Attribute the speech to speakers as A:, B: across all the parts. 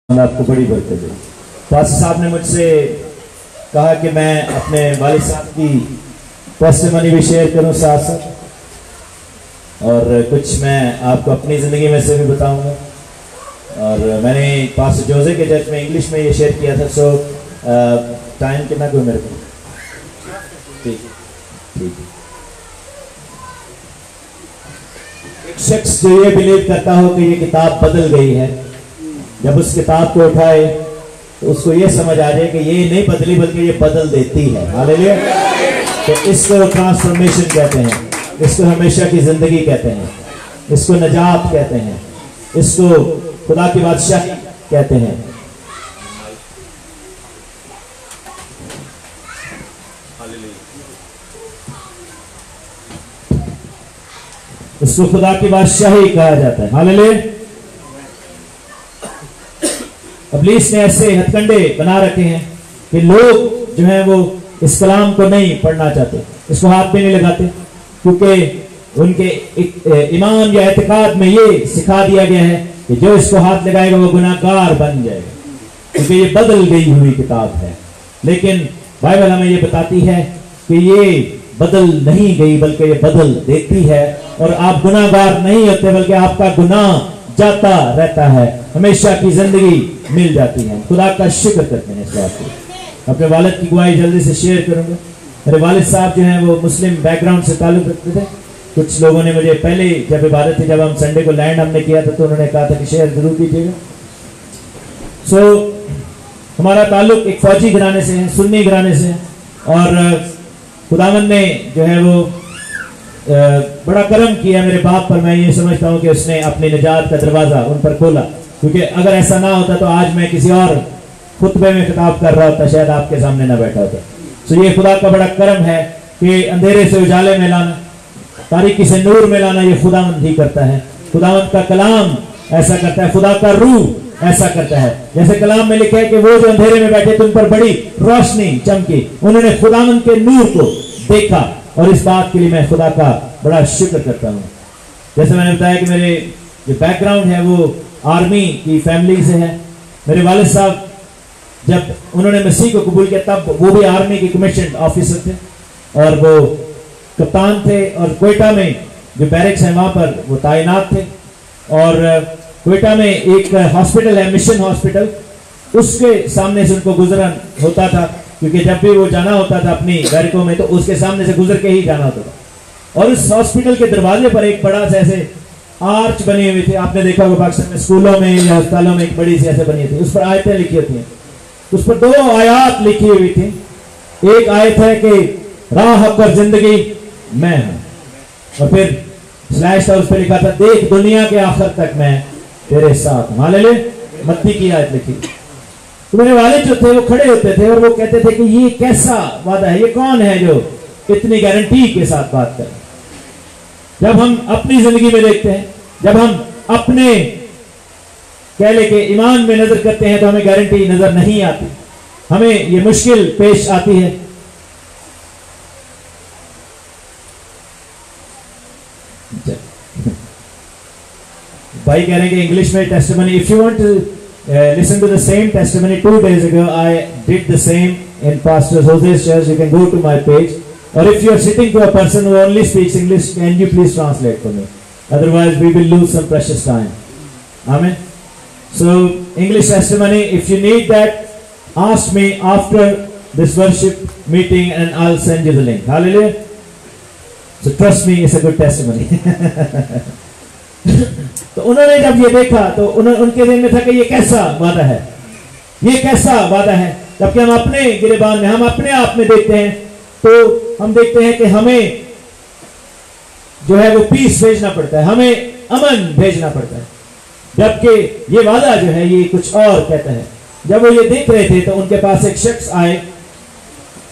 A: आपको बड़ी बरकत है। पास्टर साहब ने मुझसे कहा कि मैं अपने वालिद साहब की टेस्टिमनी भी शेयर करूं साथ साथ, और कुछ मैं आपको अपनी ज़िंदगी में से भी बताऊंगा। और मैंने पास्टर जोजे के चर्च में इंग्लिश में ये शेयर किया था। सो टाइम कितना कोई मेरे को? ठीक ठीक। एक शख्स जो ये बिलीव करता हो कि ये किताब बदल गई है, जब उस किताब को उठाए तो उसको ये समझ आ जाए कि ये नहीं बदली बल्कि ये बदल देती है। हालेलुया। तो इसको ट्रांसफॉर्मेशन कहते हैं, इसको हमेशा की जिंदगी कहते हैं, इसको नजात कहते हैं, इसको खुदा की बादशाही कहते हैं। इसको खुदा की बादशाही कहा जाता है। हालेलुया। इब्लीस ने ऐसे हथकंडे बना रखे हैं कि लोग जो हैं वो इस कलाम को नहीं पढ़ना चाहते, इसको हाथ भी नहीं लगाते, क्योंकि उनके ईमान या एतकाद में ये सिखा दिया गया है कि जो इसको हाथ लगाएगा वो गुनाहगार बन जाएगा, क्योंकि ये बदल गई हुई किताब है। लेकिन बाइबल हमें ये बताती है कि ये बदल नहीं गई बल्कि ये बदल देती है, और आप गुनाहगार नहीं होते बल्कि आपका गुनाह जाता रहता है, हमेशा की जिंदगी मिल जाती है। खुदा का शुक्र करते हैं इस बात को। अपने वालिद की गवाही जल्दी से शेयर करूंगा। मेरे वालिद साहब जो हैं वो मुस्लिम बैकग्राउंड से ताल्लुक रखते थे। कुछ लोगों ने मुझे पहले जब इबादत थी, जब हम संडे को लैंड हमने किया था, तो उन्होंने कहा था कि शेयर जरूर कीजिएगा। सो हमारा ताल्लुक एक फौजी घराने से है, सुन्नी घराने से है, और खुदावंद ने जो है वो बड़ा करम किया मेरे बाप पर। मैं ये समझता हूँ कि उसने अपनी निजात का दरवाजा उन पर खोला, क्योंकि अगर ऐसा ना होता तो आज मैं किसी और खुतबे में खिताब कर रहा होता, शायद आपके सामने ना बैठा होता। तो ये खुदा का बड़ा करम है कि अंधेरे से उजाले में लाना, तारीकी से नूर में लाना, ये खुदावंद ही करता है। खुदावंद का कलाम ऐसा करता है, खुदा का रूह ऐसा करता है। जैसे कलाम में लिखा है कि वो जो अंधेरे में बैठे थे उन पर बड़ी रोशनी चमकी, उन्होंने खुदावंद के नूर को देखा, और इस बात के लिए मैं खुदा का बड़ा शुक्र करता हूँ। जैसे मैंने बताया कि मेरे जो बैकग्राउंड है वो आर्मी की फैमिली से है। मेरे वालिद साहब जब उन्होंने मसीह को कबूल किया तब वो भी आर्मी के कमीशन ऑफिसर थे, और वो कप्तान थे, और कोयटा में जो बैरिक्स है वहाँ पर वो तैनात थे। और कोयटा में एक हॉस्पिटल है, मिशन हॉस्पिटल, उसके सामने से उनको गुजरन होता था, क्योंकि जब भी वो जाना होता था अपनी बैरिकों में तो उसके सामने से गुजर के ही जाना होता था। और उस हॉस्पिटल के दरवाजे पर एक बड़ा सा ऐसे आर्च बनी हुई थी, आपने देखा होगा पाकिस्तान में स्कूलों में या अस्पतालों में एक बड़ी सी ऐसे बनी थी, उस पर आयतें लिखी होती हैं। उस पर 2 आयत लिखी हुई थी। एक आयत है कि राह हक और जिंदगी मैं हूं, और फिर स्लैश था, उस पर लिखा था देख दुनिया के आखिर तक मैं तेरे साथ। हालेलुया। मत्ती की आयत लिखी। तो मेरे वालिद जो थे वो खड़े होते थे और वो कहते थे कि ये कैसा वादा है, ये कौन है जो इतनी गारंटी के साथ बात करे। जब हम अपनी जिंदगी में देखते हैं, जब हम अपने कह ले के ईमान में नजर करते हैं, तो हमें गारंटी नजर नहीं आती, हमें ये मुश्किल पेश आती है। भाई कह रहे हैं कि इंग्लिश में testimony, if you want to listen to the same testimony 2 days ago, I did the same in Pastor Jose's church. You can go to my page, or if you are sitting to a person who only speaks English, can you please translate for me? Otherwise we will lose some precious time. Amen. So English testimony, if you need that, ask me after this worship meeting and I'll send you the link. Hallelujah. So trust me, it's a good testimony. तो उन्होंने जब ये देखा तो उनके दिल में था कि ये कैसा वादा है, ये कैसा वादा है। जबकि हम अपने गिरेबान में, हम अपने आप में देखते हैं तो हम देखते हैं कि हमें जो है वो पीस भेजना पड़ता है, हमें अमन भेजना पड़ता है, जबकि ये वादा जो है ये कुछ और कहता है। जब वो ये देख रहे थे तो उनके पास एक शख्स आए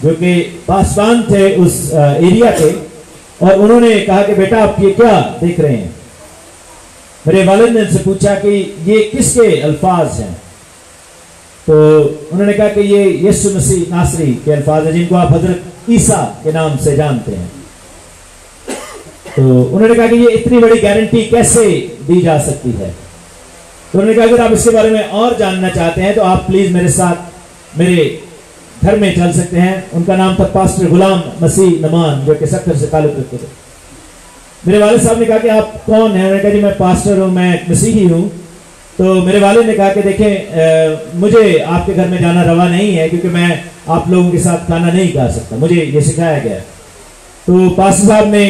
A: जो कि पासवान थे उस एरिया के, और उन्होंने कहा कि बेटा आप ये क्या देख रहे हैं। मेरे वालिद ने उनसे पूछा कि ये किसके अल्फाज हैं, तो उन्होंने कहा कि ये यीशु मसीह नासरी के अल्फाज हैं, जिनको आप हजरत ईसा के नाम से जानते हैं। तो उन्होंने कहा कि ये इतनी बड़ी गारंटी कैसे दी जा सकती है। तो उन्होंने कहा अगर आप इसके बारे में और जानना चाहते हैं तो आप प्लीज मेरे साथ मेरे घर में चल सकते हैं। उनका नाम था पास्टर गुलाम मसीह नमान, जो कि सक्कर से ताल्लुक रखते थे। मेरे वालिद साहब ने कहा कि आप कौन हैं? उन्होंने कहा जी मैं पास्टर हूँ, मैं मसीही हूँ। तो मेरे वालिद ने कहा कि देखें मुझे आपके घर में जाना रवा नहीं है, क्योंकि मैं आप लोगों के साथ खाना नहीं खा सकता, मुझे ये सिखाया गया। तो पास्टर साहब ने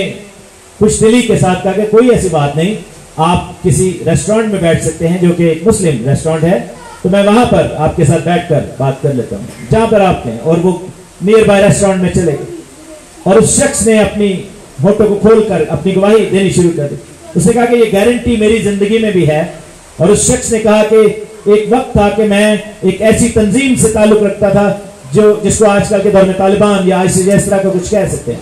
A: कुछ दिली के साथ कहा कि कोई ऐसी बात नहीं, आप किसी रेस्टोरेंट में बैठ सकते हैं जो कि एक मुस्लिम रेस्टोरेंट है, तो मैं वहां पर आपके साथ बैठकर बात कर लेता हूँ जहां पर आप हैं। और वो नियर बाय रेस्टोरेंट में चले गए और उस शख्स ने अपनी होठों को खोलकर अपनी गवाही देनी शुरू कर दी। उसने कहा कि ये गारंटी मेरी जिंदगी में भी है। और उस शख्स ने कहा कि एक वक्त था कि मैं एक ऐसी तंजीम से ताल्लुक रखता था जिसको आजकल के दौर में तालिबान या ISIS इस तरह का कुछ कह सकते हैं,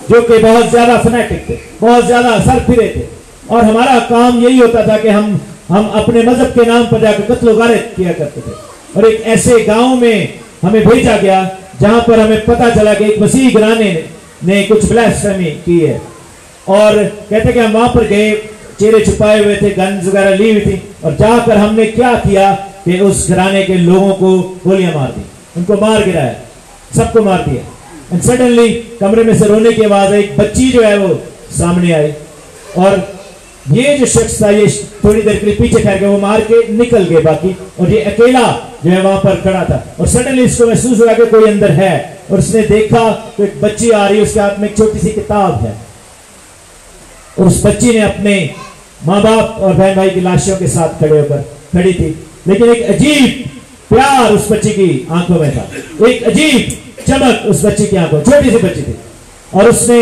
A: जो कि बहुत ज्यादा फनेटिक थे, बहुत ज्यादा सरफिरे थे। और हमारा काम यही होता था कि हम अपने मजहब के नाम पर जाकर कत्ल गारत किया करते थे। और एक ऐसे गांव में हमें भेजा गया जहां पर हमें पता चला कि एक मसीह घराने ने कुछ ब्लास्फेमी की है। और कहते कि हम वहां पर गए, चेहरे छुपाए हुए थे, गन्स वगैरह ली हुई थी, और जाकर हमने क्या किया कि उस घराने के लोगों को गोलियां मार दी, उनको मार गिराया, सबको मार दिया। एंड सडनली कमरे में से रोने की आवाज आई, एक बच्ची जो है वो सामने आई। और ये जो शख्स था ये थोड़ी देर के लिए पीछे ठहर गए, वो मार के निकल गए बाकी, और ये अकेला जो है वहां पर खड़ा था। और सडनली इसको महसूस हुआ कि कोई अंदर है, और उसने देखा तो एक बच्ची आ रही है, उसके हाथ में एक छोटी सी किताब है, और उस बच्ची ने अपने माँ बाप और बहन भाई की लाशों के साथ खड़ी थी। लेकिन एक अजीब प्यार उस बच्ची की आंखों में था, एक अजीब चमक उस बच्ची की आंखों, छोटी सी बच्ची थी। और उसने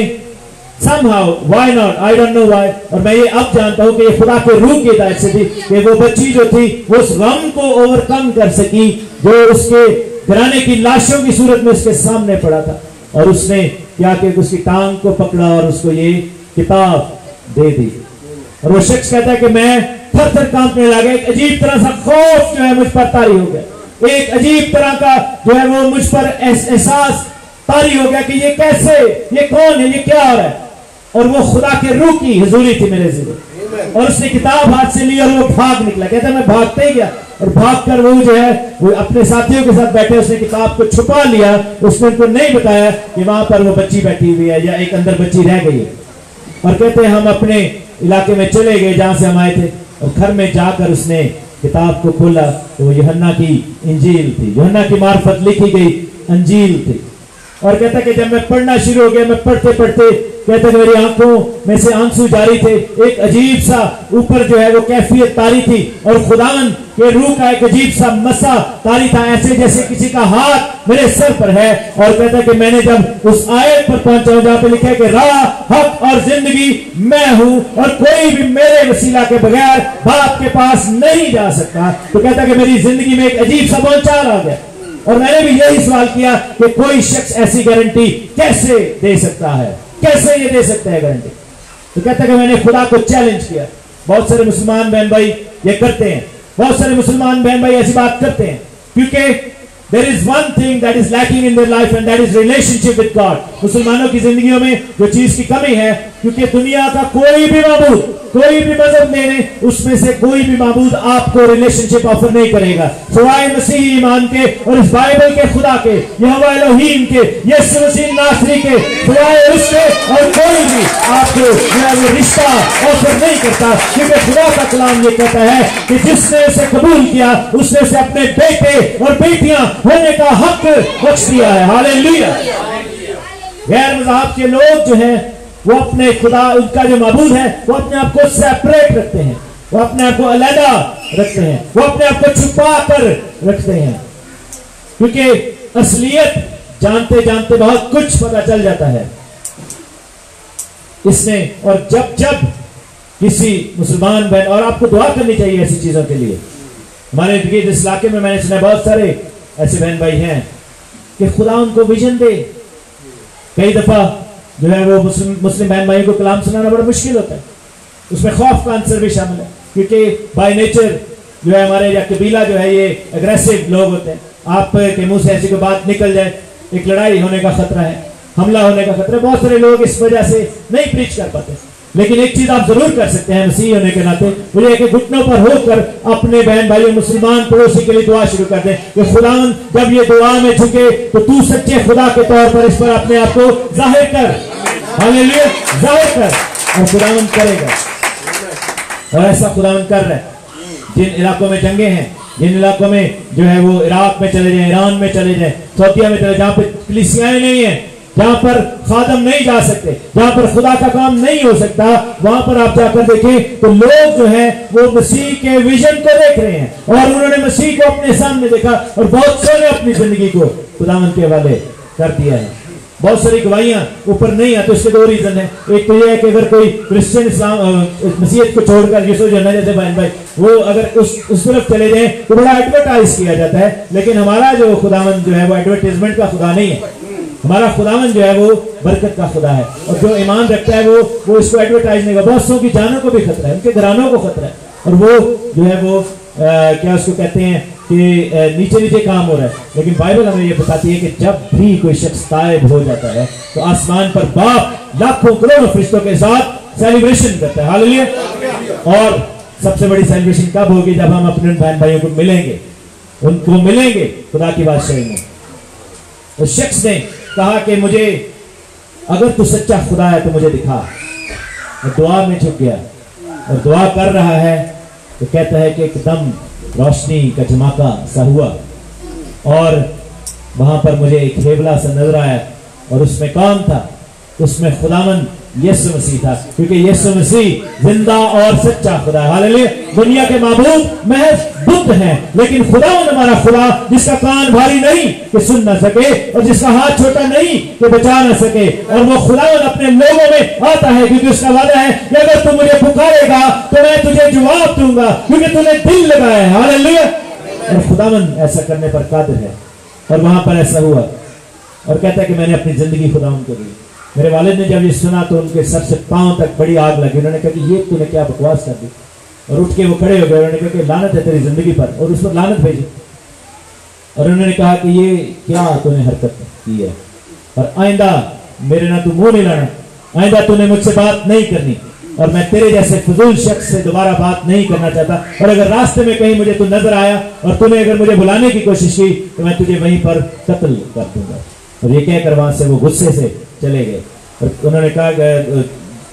A: somehow, why not, I don't know why, और मैं ये अब जानता हूं कि ये खुदा के रूह की हिदायत से थी कि वो बच्ची जो थी वो उस गम को ओवरकम कर सकी जो उसके घराने की लाशों की सूरत में उसके सामने पड़ा था। और उसने क्या किया, उसकी टांग को पकड़ा और उसको ये किताब दे दी। और वो शख्स कहता है कि मैं थर थर कांपने लगा, एक अजीब तरह सा खौफ जो है मुझ पर तारी हो गया, एक अजीब तरह का जो है वो मुझ पर एहसास तारी हो गया कि ये कैसे, ये कौन है, ये क्या हो रहा है। और वो खुदा के रूह की हुजूरी थी मेरे ज़िले। और उसने किताब हाथ से ली और वो भाग निकला। कहता मैं भागते ही गया, और भागकर वो जो है वो अपने साथियों के साथ बैठे, उसने किताब को छुपा लिया। उसने उनको नहीं बताया कि वहां पर वो बच्ची बैठी हुई है या एक अंदर बच्ची रह गई है। और कहते हैं हम अपने इलाके में चले गए जहां से हम आए थे, और घर में जाकर उसने किताब को खोला तो वो यूहन्ना की इंजील थी, यूहन्ना की मार्फत लिखी गई अंजील थी। और कहता कि जब मैं पढ़ना शुरू हो गया, मैं पढ़ते पढ़ते कहते मेरी आंखों में से आंसू जारी थे, एक अजीब सा ऊपर जो है वो कैफियत तारी थी, और खुदावन के रूह का एक अजीब सा मसा तारी था, ऐसे जैसे किसी का हाथ मेरे सर पर है। और कहता कि मैंने जब उस आयत पर पहुंचा हूं जहां पे लिखा है कि राह, हक और जिंदगी मैं हूं, और कोई भी मेरे वसीला के बगैर बाप के पास नहीं जा सकता, तो कहता कि मेरी जिंदगी में एक अजीब सा बोलचाल आ गया। और मैंने भी यही सवाल किया कि कोई शख्स ऐसी गारंटी कैसे दे सकता है, कैसे ये दे सकता है गारंटी। तो कहता है कि मैंने खुदा को चैलेंज किया। बहुत सारे मुसलमान बहन भाई ये करते हैं, बहुत सारे मुसलमान बहन भाई ऐसी बात करते हैं, क्योंकि there is one thing that is lacking in their life and that is relationship with God। मुसलमानों की जिंदगियों में जो चीज की कमी है, क्योंकि दुनिया का कोई भी माबूद, कोई भी मजहब लेने, उसमें से कोई भी माबूद आपको रिलेशनशिप ऑफर नहीं करेगा सिवाय मसीही ईमान के और इस बाइबल के खुदा के, यहोवा एलोहीम के, यीशु मसीह नासरी के, सिवाय उसके और कोई भी आपको वो रिश्ता ऑफर नहीं करता। क्योंकि खुदा का कलाम ये कहता है कि जिसने उसे कबूल किया उसने उसे अपने बेटे और बेटियां होने का हक बख्श दिया है। हालेलुया। गैर मज़हब के लोग जो हैं वो अपने खुदा, उनका जो माबूद है, वो अपने आप को सेपरेट रखते हैं, वो अपने आप को अलग रखते हैं, वो अपने आप को छुपा कर रखते हैं, क्योंकि असलियत जानते जानते बहुत कुछ पता चल जाता है इसमें। और जब जब किसी मुसलमान बहन, और आपको दुआ करनी चाहिए ऐसी चीजों के लिए। हमारे इस इलाके में मैंने सुना बहुत सारे ऐसे बहन भाई हैं कि खुदा उनको विजन दे। कई दफा जो है वो मुस्लिम बहन भाइयों को कलाम सुनाना बड़ा मुश्किल होता है, उसमें खौफ का आंसर भी शामिल है, क्योंकि बाय नेचर जो है हमारे या कबीला जो है ये अग्रेसिव लोग होते हैं। आप के मुंह से ऐसी कोई बात निकल जाए, एक लड़ाई होने का खतरा है, हमला होने का खतरा है। बहुत सारे लोग इस वजह से नहीं प्रीच कर पाते। लेकिन एक चीज आप जरूर कर सकते हैं मसीह होने के नाते, मुझे एक घुटनों पर होकर अपने बहन भाइयों मुसलमान पड़ोसी के लिए दुआ शुरू कर दें कि खुदावन जब ये दुआ में झुके तो तू सच्चे खुदा के तौर पर इस पर अपने आप को जाहिर कर, हालेलुया, जाहिर कर। और खुदावन करेगा, और ऐसा खुदावन कर रहा है। जिन इलाकों में जंगे हैं, जिन इलाकों में जो है वो इराक में चले जाएं, ईरान में चले जाएं, सऊदीया में चले, जहाँ पे कलीसियाएं नहीं है, जहां पर खादम नहीं जा सकते, जहां पर खुदा का काम नहीं हो सकता, वहां पर आप जाकर देखें तो लोग जो है वो मसीह के विजन को देख रहे हैं और उन्होंने मसीह को अपने सामने देखा और बहुत सारे अपनी जिंदगी को खुदावंद के हवाले कर दिया है। बहुत सारी गवाहियां ऊपर नहीं आती, उसके दो रीजन है। एक तो यह है कि अगर कोई क्रिश्चियन इस्लाम मसीहत को छोड़कर यीशु जो है जैसे बहन भाई वो अगर उस तरफ चले जाए तो बड़ा एडवर्टाइज किया जाता है, लेकिन हमारा जो खुदावंद जो है वो एडवर्टाइजमेंट का खुदा नहीं है। हमारा खुदावन जो है वो बरकत का खुदा है और जो ईमान रखता है वो इसको एडवर्टाइज नहीं करता। बहुत सौ की जानों को भी खतरा है, उनके घरानों को खतरा है, और वो जो है वो क्या उसको कहते हैं कि नीचे नीचे काम हो रहा है। लेकिन बाइबल हमें ये बताती है कि जब भी कोई शख्स तायब हो जाता है तो आसमान पर बाप लाखों करोड़ों फरिश्तों के साथ सेलिब्रेशन करता है, हालेलुया। और सबसे बड़ी सेलिब्रेशन कब होगी? जब हम अपने बहन भाइयों को मिलेंगे, उनको मिलेंगे खुदा की बादशाही में। उस शख्स ने कहा कि मुझे अगर तू सच्चा खुदा है तो मुझे दिखा, और दुआ में झुक गया और दुआ कर रहा है तो कहता है कि एकदम रोशनी का झमाका सा हुआ और वहां पर मुझे एक हेवला सा नजर आया और उसमें कौन था? उसमें खुदावन यीशु मसीह था, क्योंकि यीशु मसीह जिंदा और सच्चा खुदा है, हालेलुया। दुनिया के माबूद महज बुद्ध हैं, लेकिन खुदावन हमारा खुदा जिसका कान भारी नहीं कि सुन ना सके और जिसका हाथ छोटा नहीं कि बचा ना सके, और वो खुदावन अपने लोगों में आता है क्योंकि उसका वादा है कि अगर तू मुझे पुकारेगा तो मैं तुझे जवाब दूंगा, क्योंकि तूने दिल लगाया है, हालेलुया। और खुदावन ऐसा करने पर कादिर है, और वहां पर ऐसा हुआ। और कहता है कि मैंने अपनी जिंदगी खुदावन को दी। मेरे वालिद ने जब ये सुना तो उनके सर से पांव तक बड़ी आग लगी। उन्होंने कहा कि ये तूने क्या बकवास कर दी, और उठ के वो खड़े हो गए। उन्होंने कहा कि लानत है तेरी जिंदगी पर, और उस पर लानत भेजी। और उन्होंने कहा कि ये क्या तूने हरकत की है, और आइंदा मेरे ना तू मुंह नहीं लाना, आइंदा तूने मुझसे बात नहीं करनी, और मैं तेरे जैसे फजूल शख्स से दोबारा बात नहीं करना चाहता। और अगर रास्ते में कहीं मुझे तू नजर आया और तूने अगर मुझे बुलाने की कोशिश की तो मैं तुझे वहीं पर कत्ल कर दूंगा। और ये कहकर वहां से वो गुस्से से चले गए। और उन्होंने कहा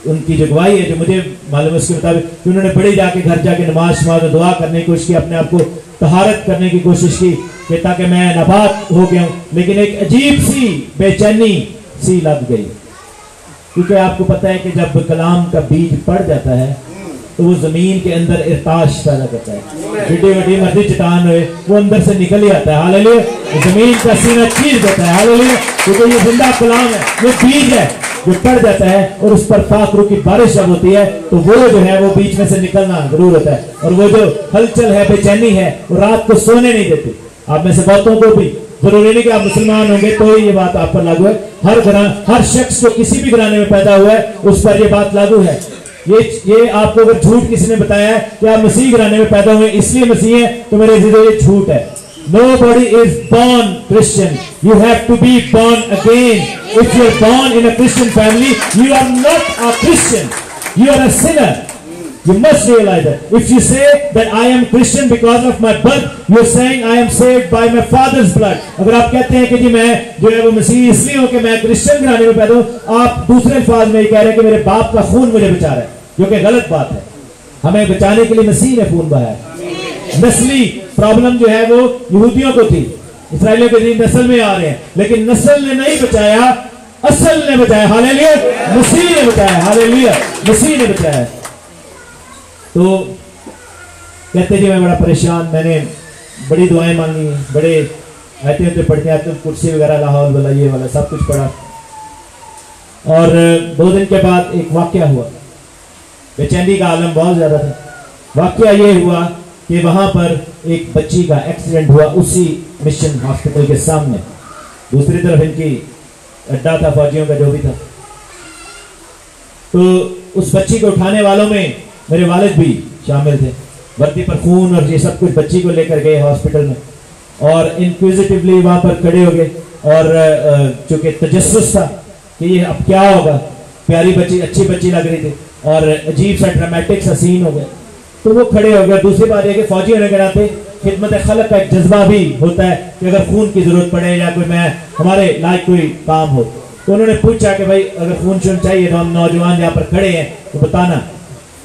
A: उनकी जो गवाही है, जो मुझे मालूम है उसके मुताबिक, कि उन्होंने बड़े जाके घर जाके नमाज और दुआ करने की कोशिश की, अपने आप को तहारत करने की कोशिश की कि ताकि मैं नापाक हो गया हूँ। लेकिन एक अजीब सी बेचैनी सी लग गई, क्योंकि आपको पता है कि जब कलाम का बीज पड़ जाता है तो वो जमीन के अंदर इर्ताश पैदा करता है। बड़ी बड़ी मर्जी चट्टान हुए वो अंदर से निकल ही आता है, हालेलुया। जमीन का सीना चीर देता है, हालेलुया, क्योंकि ये जिंदा कलाम है, ये बीज है जो पड़ जाता है और उस पर पाक रूह की बारिश जब होती है तो वो जो है वो बीच में से निकलना जरूर होता है। और वो जो हलचल है, बेचैनी है, वो रात को सोने नहीं देती। आप में से बहुतों को भी, जरूरी नहीं कि आप मुसलमान होंगे तो ये बात आप पर लागू है, हर शख्स जो किसी भी घराने में पैदा हुआ है उस पर ये बात लागू है। ये आपको अगर झूठ किसी ने बताया है कि आप मसीह घराने में पैदा हुए इसलिए मसीह है, तो मेरे ज़िंदगी ये झूठ है। Nobody is born Christian. You have to be born again. If you are born in a Christian family, you are not a Christian. You are a sinner. You must realize that. If you say that I am Christian because of my birth, you are saying I am saved by my father's blood. अगर आप कहते हैं कि जी मैं जो है वो मसीह इसलिए हूँ कि मैं क्रिश्चियन घराने में पैदा हूँ, आप दूसरे अल्फाज में कह रहे हैं कि मेरे बाप का खून मुझे बचा रहा है, जो कि गलत बात है। हमें बचाने के लिए मसीह ने खून बहाया। नस्ली प्रॉब्लम जो है वो यहूदियों को थी, इस्राएलियों के दिन नस्ल में आ रहे हैं, लेकिन नस्ल ने नहीं बचाया, असल ने बचाया, हालेलुया। मसीह ने बचाया, हालेलुया, मसीह ने बचाया। तो कहते जी मैं बड़ा परेशान, मैंने बड़ी दुआएं मांगी, बड़े आयतें होते पढ़ते आते कुर्सी वगैरह लाहौल वाला ये वाला सब कुछ पढ़ा। और 2 दिन के बाद एक वाकया हुआ, बेचैनी का आलम बहुत ज्यादा था। वाकया ये हुआ कि वहां पर एक बच्ची का एक्सीडेंट हुआ उसी मिशन हॉस्पिटल के सामने। दूसरी तरफ इनकी अड्डा था फौजियों का जो भी था। तो उस बच्ची को उठाने वालों में मेरे वालिद भी शामिल थे। वर्दी पर खून और ये सब कुछ बच्ची को लेकर गए हॉस्पिटल में, और इंक्विजिटिवली वहां पर खड़े हो गए। और चूंकि तजस्सुस था कि ये अब क्या होगा, प्यारी बच्ची, अच्छी बच्ची लग रही थी, और अजीब सा ड्रामेटिक सा सीन हो गया, तो वो खड़े हो गए। दूसरी बात यह कि फौजी होने के नाते खिदमत खलक का एक जज्बा भी होता है कि अगर खून की जरूरत पड़े या कोई मैं हमारे लायक कोई काम हो, तो उन्होंने पूछा कि भाई अगर खून शून चाहिए तो हम नौजवान यहाँ पर खड़े हैं तो बताना।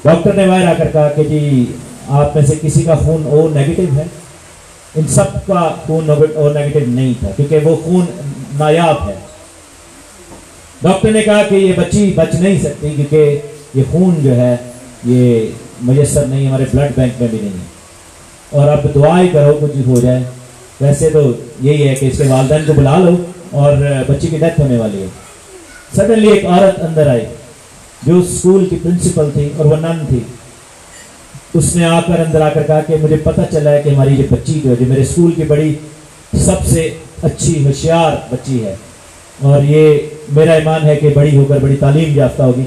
A: डॉक्टर ने बाहर आकर कहा कि जी आप में से किसी का खून ओ नेगेटिव है। इन सब का खून ओ नेगेटिव नहीं था क्योंकि वो खून नायाब है। डॉक्टर ने कहा कि ये बच्ची बच नहीं सकती क्योंकि ये खून जो है ये मुयस्सर नहीं, हमारे ब्लड बैंक में भी नहीं है, और अब दुआ ही करो कुछ हो जाए। वैसे तो यही है कि इसके वालिदैन को बुला लो और बच्ची की डेथ होने वाली है। सडनली एक औरत अंदर आई जो स्कूल की प्रिंसिपल थी और वो नन थी। उसने आकर अंदर आकर कहा कि मुझे पता चला है कि हमारी ये बच्ची जो मेरे स्कूल की बड़ी सबसे अच्छी होशियार बच्ची है और ये मेरा ईमान है कि बड़ी होकर बड़ी तालीम याफ्ता होगी।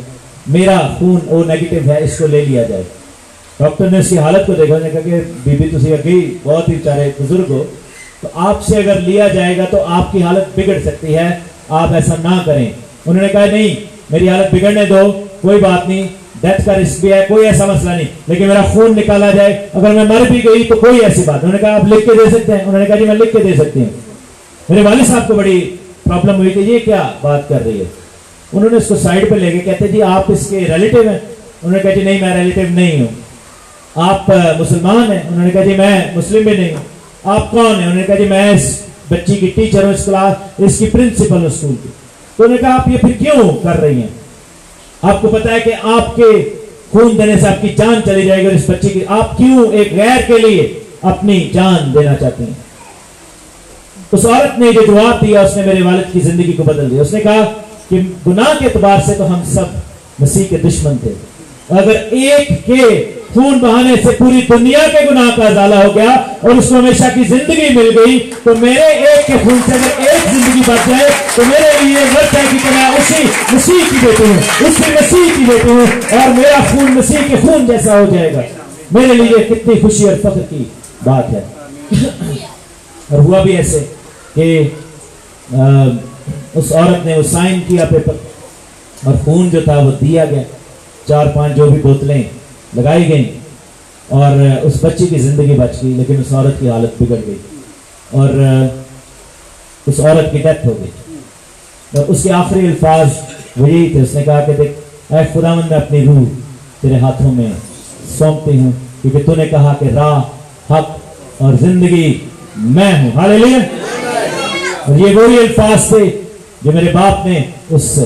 A: मेरा खून ओ नेगेटिव है, इसको ले लिया जाए। डॉक्टर ने उसकी हालत को देखा, कहा कि बीबी तुसी अगे बहुत ही बेचारे बुजुर्ग हो, तो आपसे अगर लिया जाएगा तो आपकी हालत बिगड़ सकती है, आप ऐसा ना करें। उन्होंने कहा नहीं मेरी हालत बिगड़ने दो, कोई बात नहीं, डेथ का रिस्क भी है, कोई ऐसा मसला नहीं, लेकिन मेरा खून निकाला जाए, अगर मैं मर भी गई तो कोई ऐसी बात। उन्होंने कहा आप लिख के दे सकते हैं। उन्होंने कहा जी मैं लिख के दे सकती हूँ। मेरे वालिद साहब को बड़ी प्रॉब्लम हुई कि ये क्या बात कर रही है। उन्होंने उसको साइड पे लेके कहते जी आप इसके रिलेटिव हैं। उन्होंने कहा जी नहीं मैं रिलेटिव नहीं हूँ। आप मुसलमान हैं? उन्होंने कहा जी मैं मुस्लिम भी नहीं हूँ। आप कौन है? उन्होंने कहा जी मैं इस बच्ची की टीचर हूँ, इस क्लास इसकी प्रिंसिपल हूँ स्कूल की। तो उन्होंने कहा आप ये फिर क्यों कर रही हैं? आपको पता है कि आपके खून देने से आपकी जान चली जाएगी और इस बच्ची की, आप क्यों एक गैर के लिए अपनी जान देना चाहती हैं? उस औरत ने जो जवाब दिया उसने मेरे वालिद की जिंदगी को बदल दिया। उसने कहा कि गुनाह के एतबार से तो हम सब मसीह के दुश्मन थे, अगर एक के खून बहाने से पूरी दुनिया के गुनाह का अजाला हो गया और उसको हमेशा की जिंदगी मिल गई, तो मेरे एक के खून से अगर एक जिंदगी बच जाए तो मेरे लिए वर्थ है कि मैं उसी मसीह की बेटी हूँ, उसी मसीह की बेटी हूँ और मेरा खून मसीह के खून जैसा हो जाएगा। मेरे लिए कितनी खुशी और फख्र की बात है। और हुआ भी ऐसे कि उस औरत ने वो साइन किया पेपर और खून जो था वो दिया गया। 4-5 जो भी बोतलें लगाई गई और उस बच्ची की जिंदगी बच गई, लेकिन उस औरत की हालत बिगड़ गई और उस औरत की डेथ हो गई। और उसके आखिरी अल्फाज वो यही थे, उसने कहा कि देख ऐ खुदावंद मैं अपनी रूह तेरे हाथों में सौंपती हूँ क्योंकि तूने कहा कि राह, हक और जिंदगी मैं हूँ। हालेलुया। और ये वही अल्फाज थे जो मेरे बाप ने उस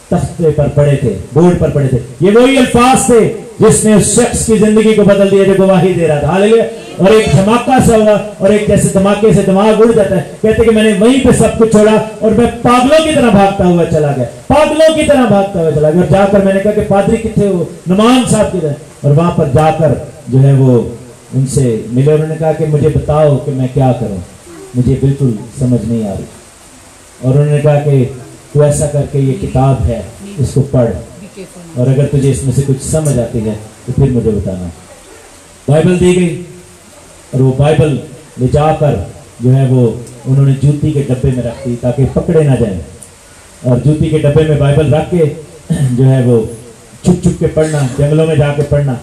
A: तख्ते पर पढ़े थे, बोर्ड पर पढ़े थे। ये वही अल्फाज थे जिसने उस शख्स की जिंदगी को बदल दिया जो गवाही दे रहा था। हालेलुया। और एक धमाका सा हुआ और एक जैसे धमाके से दिमाग उड़ जाता है, कहते कि मैंने वहीं पे सब कुछ छोड़ा और मैं पागलों की तरह भागता हुआ चला गया, पागलों की तरह भागता हुआ चला गया। और जाकर मैंने कहा कि पादरी कितने हो, नुमान साहब किधर? और वहां पर जाकर जो है वो उनसे मिले। उन्होंने कहा कि मुझे बताओ कि मैं क्या करूं, मुझे बिल्कुल समझ नहीं आ रही। और उन्होंने कहा कि तू ऐसा करके ये किताब है इसको पढ़ और अगर तुझे इसमें से कुछ समझ आती है तो फिर मुझे बताना। बाइबल दी गई और वो बाइबल ले जाकर जो है वो उन्होंने जूती के डब्बे में रख दी ताकि पकड़े ना जाए। और जूती के डब्बे में बाइबल रख के जो है वो छुप छुप के पढ़ना, जंगलों में जाके पढ़ना,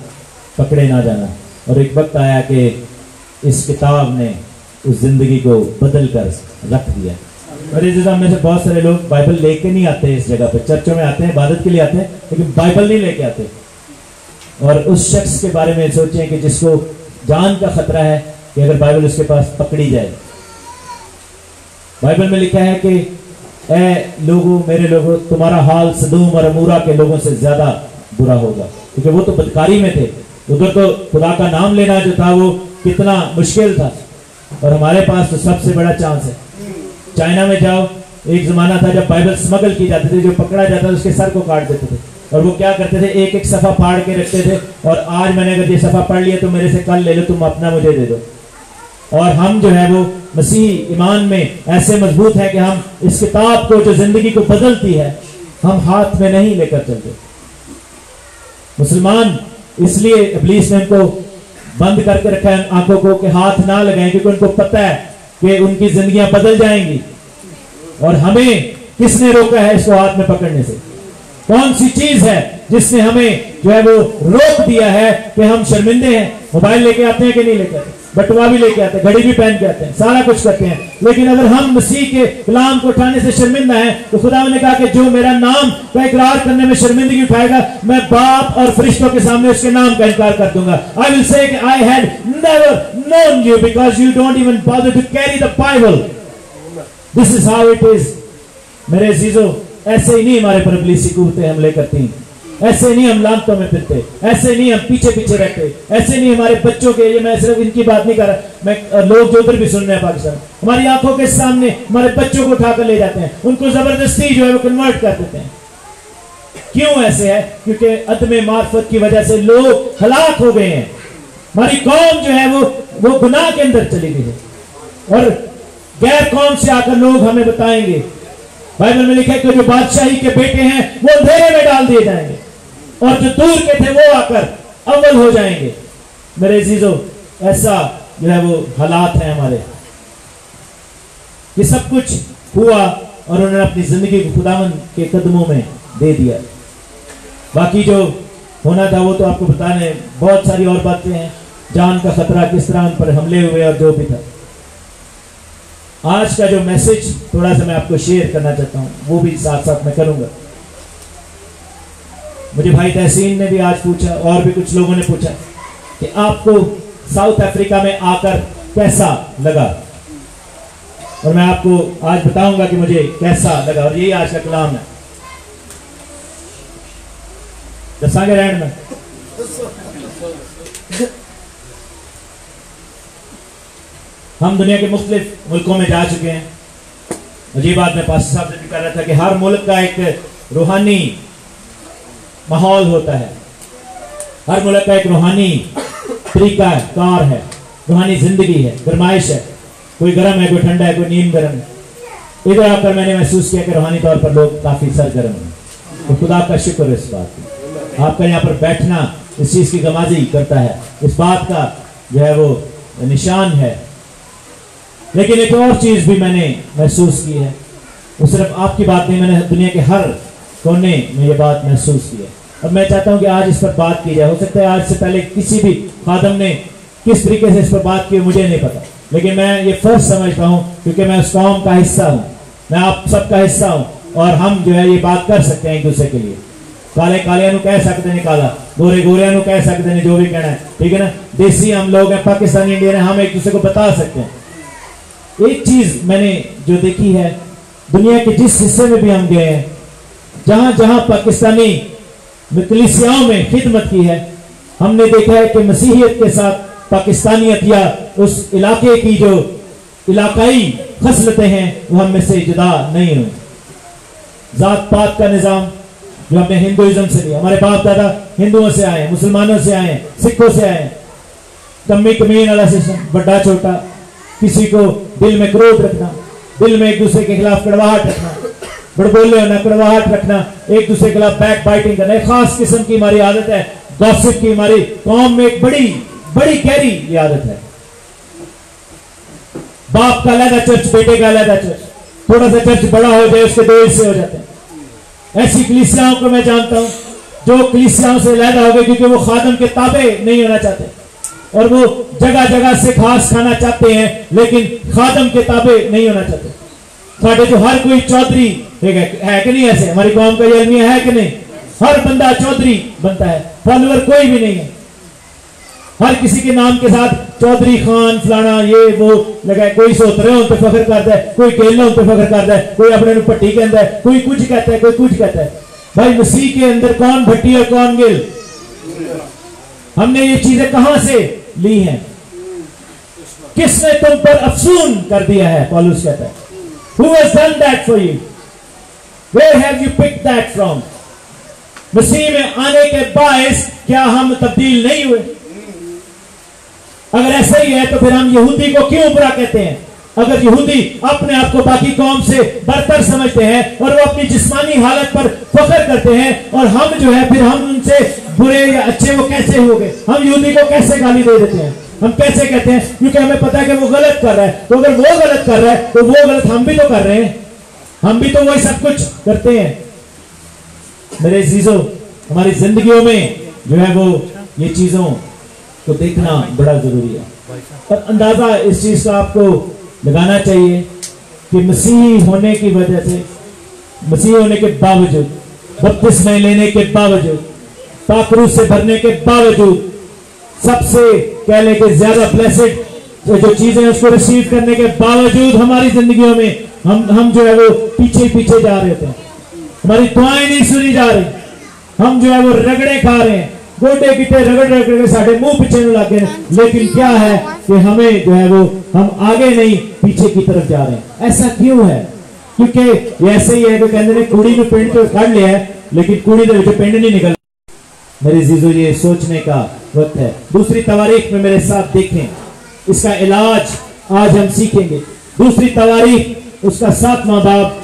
A: पकड़े ना जाना। और एक वक्त आया कि इस किताब ने उस जिंदगी को बदल कर रख दिया। और इस में से बहुत सारे लोग बाइबल लेके नहीं आते इस जगह पे, चर्चों में आते हैं, इबादत के लिए आते हैं, लेकिन बाइबल नहीं लेके आते। और उस शख्स के बारे में सोचें कि जिसको जान का खतरा है कि अगर बाइबल उसके पास पकड़ी जाए। बाइबल में लिखा है कि ए लोगों, मेरे लोगों, तुम्हारा हाल सदूम और अमूरा के लोगों से ज्यादा बुरा होगा, क्योंकि वो तो बदकारी में थे। उधर तो खुदा का नाम लेना जो था वो कितना मुश्किल था, और हमारे पास तो सबसे बड़ा चांस है। चाइना में जाओ, एक जमाना था जब बाइबल स्मगल की जाती थी, जो पकड़ा जाता था उसके सर को काट देते थे। और वो क्या करते थे, एक एक सफा फाड़ के रखते थे, और आज मैंने अगर ये सफा पढ़ लिया तो मेरे से कल ले लो, तुम अपना मुझे दे दो। और हम जो है वो मसीह ईमान में ऐसे मजबूत है कि हम इस किताब को जो जिंदगी को बदलती है हम हाथ में नहीं लेकर चलते। मुसलमान इसलिए इब्लीस ने उनको बंद करके रखा है आंखों को कि हाथ ना लगाएं, क्योंकि उनको पता है कि उनकी जिंदगियां बदल जाएंगी। और हमें किसने रोका है इसको हाथ में पकड़ने से? कौन सी चीज है जिसने हमें जो है वो रोक दिया है कि हम शर्मिंदे हैं। मोबाइल लेके आते हैं कि नहीं लेके आते, बटुआ भी लेके आते हैं, घड़ी भी पहन के आते हैं, सारा कुछ करते हैं, लेकिन अगर हम मसीह के कलाम को उठाने से शर्मिंदा हैं तो खुदा ने कहा कि जो मेरा नाम का इकरार करने में शर्मिंदगी उठाएगा, मैं बाप और फरिश्तों के सामने उसके नाम का इनकार कर दूंगा। I will say I had never known you because you don't even bother to carry the Bible. This is how it is. मेरे अजीजों, ऐसे ही नहीं हमारे पर इब्लीसी कुव्वतें हमले करती, ऐसे नहीं हम लानतों में फिरते, ऐसे नहीं हम पीछे पीछे रहते, ऐसे नहीं हमारे बच्चों के, ये मैं सिर्फ इनकी बात नहीं कर रहा, मैं लोग जो उधर भी सुन रहे हैं पाकिस्तान, हमारी आंखों के सामने हमारे बच्चों को उठाकर ले जाते हैं, उनको जबरदस्ती जो है वो कन्वर्ट कर देते हैं। क्यों ऐसे है? क्योंकि अदम मार्फत की वजह से लोग हलाक हो गए हैं। हमारी कौम जो है वो गुनाह के अंदर चली गई है, और गैर कौम से आकर लोग हमें बताएंगे, बाइबल में लिखा है कि जो बादशाही के बेटे हैं वो अंधेरे में डाल दिए जाएंगे, और जो दूर के थे वो आकर अव्वल हो जाएंगे। मेरे अजीजों, ऐसा जो है वो हालात है हमारे। ये सब कुछ हुआ और उन्होंने अपनी जिंदगी को खुदावंद के कदमों में दे दिया। बाकी जो होना था वो तो आपको बताने, बहुत सारी और बातें हैं, जान का खतरा, किस तरह उन पर हमले हुए और जो भी था। आज का जो मैसेज थोड़ा सा मैं आपको शेयर करना चाहता हूं, वो भी साथ साथ मैं करूंगा। मुझे भाई तहसीन ने भी आज पूछा, और भी कुछ लोगों ने पूछा कि आपको साउथ अफ्रीका में आकर कैसा लगा, और मैं आपको आज बताऊंगा कि मुझे कैसा लगा, और यही आज का कलाम है। दसांगे रहन में हम दुनिया के मुख्तलिफ मुल्कों में जा चुके हैं, और ये बात मैं पास्टर साहब से भी कर रहा था कि हर मुल्क का एक रूहानी माहौल होता है, हर मुल्क का एक रूहानी तरीका है, कार है, रूहानी जिंदगी है, गरमाइश है, कोई गर्म है, कोई ठंडा है, कोई नीम गर्म है। इधर आकर मैंने महसूस किया कि रूहानी तौर पर लोग काफी सरगर्म हैं, तो खुदा का शुक्र है इस बात की। आपका यहाँ पर बैठना इस चीज की गमाजी करता है, इस बात का जो है वो निशान है। लेकिन एक और चीज भी मैंने महसूस की है, वो सिर्फ आपकी बात नहीं, मैंने दुनिया के हर कोने में ये बात महसूस की है, और मैं चाहता हूं कि आज इस पर बात की जाए। हो सकता है आज से पहले किसी भी खादम ने किस तरीके से इस पर बात की मुझे नहीं पता, लेकिन मैं ये फर्ज समझता हूं क्योंकि मैं उस कौम का हिस्सा हूं, मैं आप सबका हिस्सा हूं, और हम जो है ये बात कर सकते हैं एक दूसरे के लिए। काले कालिया कह सकते हैं काला, गोरे गोरिया कह सकते हैं, जो भी कहना है, ठीक है ना। देसी हम लोग हैं, पाकिस्तानी इंडियन है, हम एक दूसरे को बता सकते हैं। एक चीज मैंने जो देखी है, दुनिया के जिस हिस्से में भी हम गए हैं, जहां जहां पाकिस्तानी कलीसियाओं में खिदमत की है, हमने देखा है कि मसीहियत के साथ पाकिस्तानियत या उस इलाके की जो इलाकाई खसलतें हैं वो हम में से जुदा नहीं हुई। जात पात का निजाम जो हमने हिंदुइज्म से लिया, हमारे बाप दादा हिंदुओं से आए, मुसलमानों से आए, सिखों से आए, कमी कमीन वाला सिस्टम, बड़ा छोटा, किसी को दिल में क्रोध रखना, दिल में एक दूसरे के खिलाफ कड़वाहट रखना, बड़बोले होना, कड़वाहट रखना, एक दूसरे के खिलाफ बैक बाइटिंग करना, एक खास किस्म की हमारी आदत है। गॉसिप की हमारी कौम में एक बड़ी बड़ी गहरी ये आदत है। बाप का अलग चर्च, बेटे का अलग चर्च, थोड़ा सा चर्च बड़ा हो जाए उसके दो हिस्से हो जाते हैं। ऐसी कलीसियाओं को मैं जानता हूं जो कलीसियाओं से अलहदा हो गए क्योंकि वो खादम के ताबे नहीं होना चाहते, और वो जगह जगह से घास खाना चाहते हैं लेकिन खादम के ताबे नहीं होना चाहते। साढ़े जो हर कोई चौधरी है कि नहीं, ऐसे हमारी कौम का ये अलमिया है कि नहीं, हर बंदा चौधरी बनता है, फॉलोअर कोई भी नहीं है। हर किसी के नाम के साथ चौधरी खान फलाना ये वो लगा, कोई सोतरे उन पे फख्र करता है, कोई केला उन पे फख्र करता है, कोई अपने पट्टी कहता है, कोई कुछ कहता है, कोई कुछ कहता है। भाई मसीह के अंदर कौन भट्टी और कौन गिल? हमने ये चीजें कहां से ली हैं? किसने तुम पर अफसून कर दिया है? पौलुस कहता है, Who has done that for you? Where have you picked that from? मसीह में आने के बायस क्या हम तब्दील नहीं हुए? अगर ऐसा ही है तो फिर हम यहूदी को क्यों बुरा कहते हैं? अगर यहूदी अपने आप को बाकी कौम से बरतर समझते हैं और वो अपनी जिस्मानी हालत पर फख्र करते हैं, और हम जो है फिर हम उनसे बुरे या अच्छे वो कैसे हो गए? हम यहूदी को कैसे गाली दे देते हैं? हम कैसे कहते हैं? क्योंकि हमें पता है कि वो गलत कर रहा है, तो अगर वो गलत कर रहा है तो वो गलत हम भी तो कर रहे हैं, हम भी तो वही सब कुछ करते हैं। मेरे अजीजों, हमारी जिंदगियों में जो है वो ये चीजों को देखना बड़ा जरूरी है। और अंदाजा इस चीज का आपको लगाना चाहिए कि मसीह होने की वजह से, मसीह होने के बावजूद, बपतिस्मा लेने के बावजूद, पाक रूह से भरने के बावजूद, सबसे कह ले कि ज्यादा ब्लेसेड जो चीजें उसको रिसीव करने के बावजूद हमारी जिंदगियों में हम जो है वो पीछे पीछे जा रहे थे, हमारी दुआएं नहीं सुनी जा रही, हम जो है वो रगड़े खा रहे हैं, गोटे गिटे रगड़ रगड़ के साढ़े मुंह पीछे में लगे। लेकिन क्या है कि हमें जो है वो हम आगे नहीं पीछे की तरफ जा रहे हैं। ऐसा क्यों है? क्योंकि ऐसे ही है कि कहते हैं कुड़ी में पिंड तो कर लिया है, लेकिन कुड़ी के पिंड नहीं निकल। मेरे जीजो, ये सोचने का वक्त है। दूसरी तवारीख में मेरे साथ देखें, इसका इलाज आज हम सीखेंगे। दूसरी तवारीख उसका 7वां बाब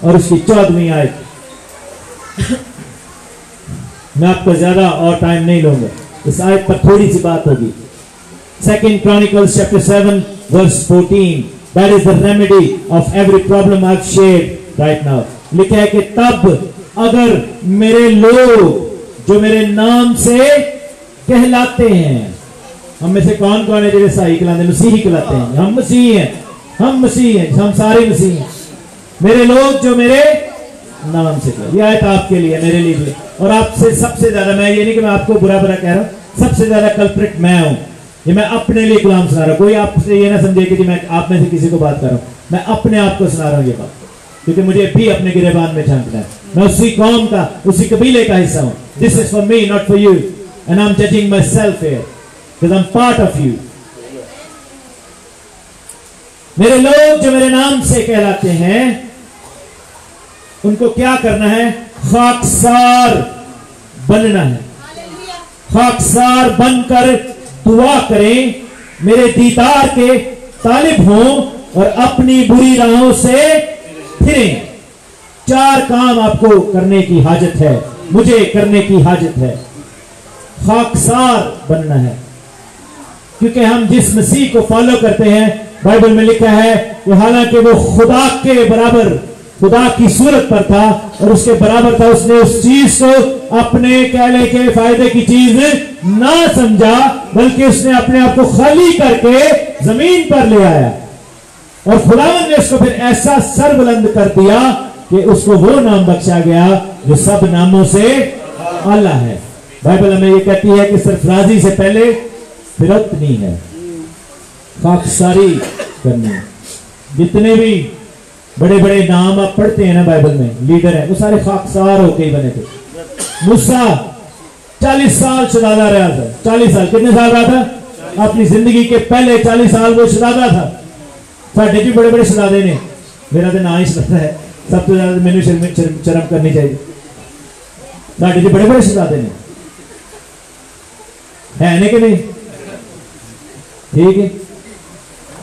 A: और उसकी 14वीं आयत। मैं आपको ज्यादा और टाइम नहीं लूंगा, इस आयत पर थोड़ी सी बात होगी। 2 Chronicles chapter 7 verse 14, that is the remedy of every problem I've shared right now। लिखा है कि तब अगर मेरे लोग जो मेरे नाम से कहलाते हैं, हम में से कौन कौन है जो सही कहलाते? मसीही कहलाते हैं। हम मसीही हैं, हम मसीही हैं, हम सारे मसीही हैं। मेरे लोग जो मेरे नाम से कहलाते, यह आयत आपके लिए, मेरे लिए भी। और आपसे सबसे ज्यादा, मैं ये नहीं कि मैं आपको बुरा बुरा कह रहा हूं, सबसे ज्यादा कल्प्रिट मैं हूं। ये मैं अपने लिए कलाम सुना रहा हूं। कोई आपसे ये ना समझे कि मैं आप में से किसी को बात कर रहा हूं। मैं अपने आप को सुना रहा हूं ये बात, क्योंकि मुझे भी अपने गिरेबान में झांकना है। मैं उसी कौम का, उसी कबीले का हिस्सा हूं। This is for me, not for you, and I am judging my self here because I am part of you. मेरे लोग जो मेरे नाम से कहलाते हैं, उनको क्या करना है? खाकसार बनना है। खाकसार बनकर दुआ करें, मेरे दीदार के तालिब हों और अपनी बुरी राहों से फिरें। 4 काम आपको करने की हाजत है, मुझे करने की हाजत है। खाकसार बनना है, क्योंकि हम जिस मसीह को फॉलो करते हैं, बाइबल में लिखा है कि हालांकि वो खुदा के बराबर, खुदा की सूरत पर था और उसके बराबर था, उसने उस चीज को अपने कहने के फायदे की चीज ना समझा, बल्कि उसने अपने आप को खाली करके जमीन पर ले आया। और खुदावंद ने उसको फिर ऐसा सर बुलंद कर दिया कि उसको वो नाम बख्शा गया जो सब नामों से आला है। बाइबल हमें ये कहती है कि सरफराजी से पहले फिरौतनी है, खाकसारी करनी है। जितने भी बड़े बड़े नाम आप पढ़ते हैं ना बाइबल में, लीडर है, वो सारे खाकसार होके ही बने थे। मूसा 40 साल शहजादा रहा था। 40 साल, कितने साल रहा था? अपनी जिंदगी के पहले 40 साल वो शहजादा था। साढ़े भी बड़े बड़े शहजादे ने, मेरा तो ना ही शहजादा है, सबसे ज्यादा मैंने शर्म करनी चाहिए। साढ़े जी बड़े बड़े शहजादे ने है नहीं कि नहीं? ठीक है।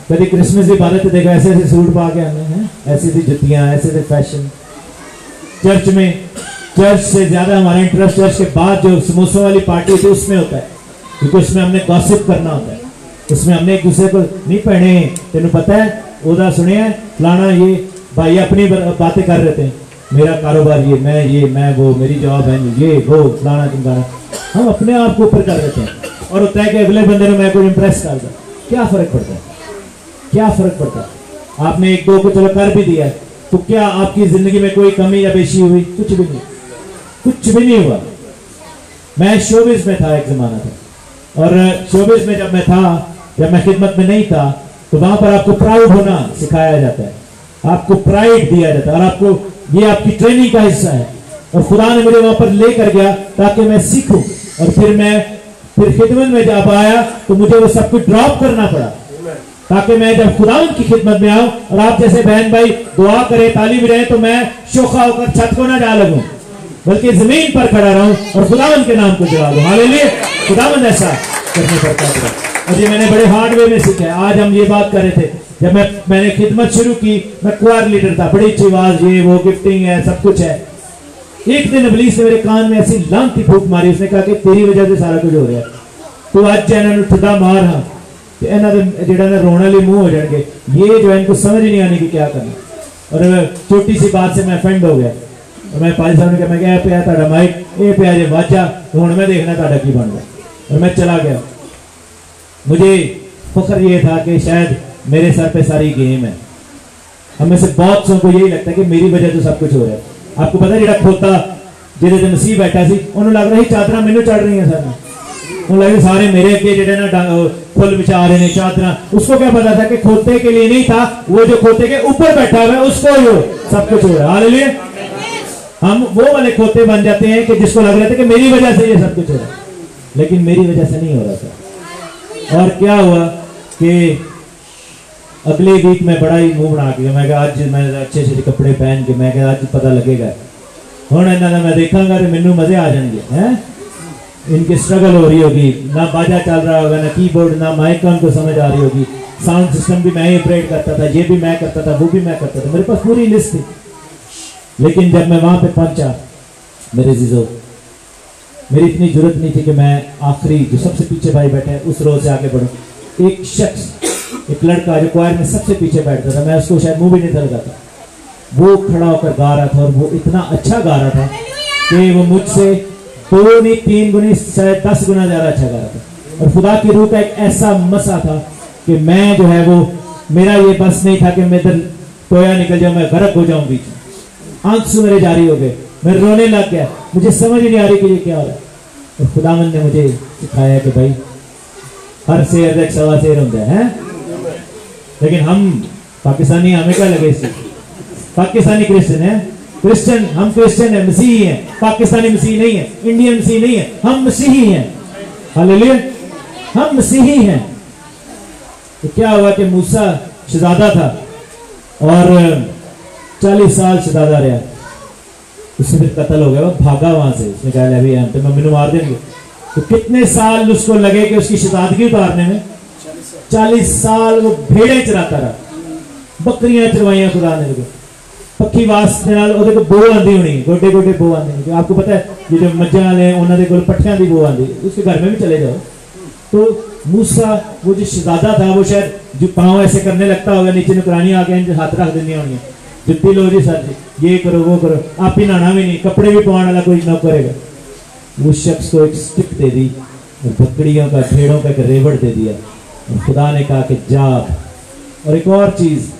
A: कभी क्रिसमस की इबादत देखा, ऐसे ऐसे सूट पा के आने हैं, ऐसी ऐसी जुतियां, ऐसे ऐसे फैशन। चर्च में, चर्च से ज्यादा हमारा इंटरेस्ट चर्च के बाद जो समोसों वाली पार्टी होती है उसमें होता है, क्योंकि उसमें हमने गॉसिप करना होता है। उसमें हमने एक दूसरे को नहीं पहने, तेन पता है ओदा सुने फलाना, ये भाई अपनी बातें कर रहे थे, मेरा कारोबार ये, मैं वो, मेरी जॉब है ये वो, फलाना टिमकाना। हम अपने आप को ऊपर कर रहे थे और होता है कि अगले बंदे ने मैं को इम्प्रेस कर दिया। क्या फर्क पड़ता है? क्या फर्क पड़ता है? आपने एक दो को चलो कर भी दिया, तो क्या आपकी जिंदगी में कोई कमी या बेशी हुई? कुछ भी नहीं, कुछ भी नहीं हुआ। मैं शोबिज में था, एक जमाना था, और शोबिज में जब मैं था, जब मैं खिदमत में नहीं था, तो वहां पर आपको प्राउड होना सिखाया जाता है, आपको प्राइड दिया जाता है, और आपको ये आपकी ट्रेनिंग का हिस्सा है। और खुदा ने मुझे वहां पर लेकर गया ताकि मैं सीखूं, और फिर खिदमत में जब आया तो मुझे वो सब कुछ ड्रॉप करना पड़ा, ताकि मैं जब खुदावंद की खिदमत में आऊं और आप जैसे बहन भाई दुआ करे, ताली भी रहे, तो मैं शोखा होकर छत को ना जा लगूं, बल्कि जमीन पर खड़ा रहूं और खुदावंद के नाम को जवा दूं। हालेलुया। खुदावंद ऐसा करने पड़ता है, और ये मैंने बड़े हार्ड वे में सीखा है। आज हम ये बात कर रहे थे, जब मैंने खिदमत शुरू की, मैं क्वायर लीडर था, बड़ी अच्छी आवाज, ये वो गिफ्टिंग है, सब कुछ है। एक दिन इब्लीस ने मेरे कान में ऐसी लांती फूंक मारी, उसने कहा कि तेरी वजह से सारा कुछ हो रहा है, तू आज इन्होंने ठुड्डा मार, हाँ जिन्होंने रोने वाले मुंह हो जाएंगे, ये जो है इनको समझ नहीं आने की क्या करना। और छोटी सी बात से मैं ऑफेंड हो गया, मैं पाजी साहब ने कहा, मैं क्या पे ताड़ा माइक ये पे जे वाजा हुण मैं देखना ताड़ा की बनदा, और मैं चला गया। मुझे फख्र ये था कि शायद मेरे सर पे सारी गेम है। हमें से बहुत सौ को यही लगता है कि मेरी वजह तो सब कुछ हो रहा है। आपको पता है, जो खोता जिहदे ते मसीह बैठा सी उन्होंने लग रहा चादर मैनू चढ़ रही हैं सर, उन्हें लगे सारे मेरे अगे जो ना फुल बिछा रहे हैं चादर। उसको क्या पता था कि खोते के लिए नहीं था, वो जो खोते के ऊपर बैठा हुआ है उसको ही सब कुछ हो रहा है। हालेलुया। हम वो वाले खोते बन जाते हैं कि जिसको लग रहा था कि मेरी वजह से ये सब कुछ हो रहा है, लेकिन मेरी वजह से नहीं हो रहा था। और क्या हुआ कि अगले वीक में बड़ा ही मुंह बना के मैं आज मैं अच्छे अच्छे कपड़े पहन के मैं आज पता लगेगा हुण इन्हां दा मैं देखांगा तो मैनू मजे आ जाएंगे हैं। इनकी स्ट्रगल हो रही होगी, ना बाजा चल रहा होगा, ना कीबोर्ड, ना माइक उनको समझ आ रही होगी, साउंड सिस्टम भी मैं ही ऑपरेट करता था, ये भी मैं करता था, वो भी मैं करता था, मेरे पास पूरी लिस्ट थी। लेकिन जब मैं वहां पे पहुंचा मेरे जीजो, मेरी इतनी जरूरत नहीं थी कि मैं आखिरी जो सबसे पीछे भाई बैठे उस रोज से आगे बढ़ूं। एक शख्स, एक लड़का जो क्वायर में सबसे पीछे बैठता था, मैं उसको शायद मुंह भी नहीं था लगाता, वो खड़ा होकर गा रहा था और वो इतना अच्छा गा रहा था कि वो मुझसे 2 नहीं 3 गुनी शायद 10 गुना ज्यादा अच्छा गा रहा था। और खुदा की रूह का एक ऐसा मसा था कि मैं जो है वो मेरा ये बस नहीं था कि मैं इधर टोया निकल जाऊं, मैं गरक हो जाऊं बीच में। आंसू मेरे जारी हो गए, मैं रोने लग गया, मुझे समझ नहीं आ रही कि ये क्या हो रहा है। और खुदावंद ने मुझे सिखाया कि भाई हर शेर एक सवा शेर होता है। लेकिन हम पाकिस्तानी, हमें क्या लगे इस पाकिस्तानी क्रिश्चियन है, क्रिश्चियन हम क्रिश्चियन है, मसीही हैं, पाकिस्तानी मसीही नहीं है, इंडियन मसीही नहीं है, हम मसीही हैं। हालेलुया, हम मसीही हैं। तो क्या हुआ कि मूसा शहजादा था और 40 साल शहजादा रहा, उससे फिर कत्ल हो गया, वो भागा वहां से, उसने कहा अभी हम तो मम्मी मार देंगे। तो कितने साल उसको लगे कि उसकी शहजादगी उतारने में? 40 साल वो भेड़े चराता रहा, बकरियां चरवाइया खुदा ने लगे, पक्की वास्ते नाल ओदे को बो आंदी होनी, गोडे गोडे बो आंदी। आपको पता है ये जो मज्जां वाले उन्होंने कोल पट्ठियां दी बो आंदी, उसके घर में भी चले जाओ। तो मूसा वो जो शहजादा था वो शायद जो पाँव ऐसे करने लगता होगा, नीचे नुकरानी आके हाथ रख देनी होनी, जुत्ती लो जी सर जी, ये करो वो करो, आप ही नहाना भी नहीं, कपड़े भी पवाने वाला कोई न करेगा। उस शख्स को एक स्टिक दे दी और बकरियों का भेड़ों का एक रेवड़ दे दिया और खुदा ने कहा कि जा। और एक और चीज,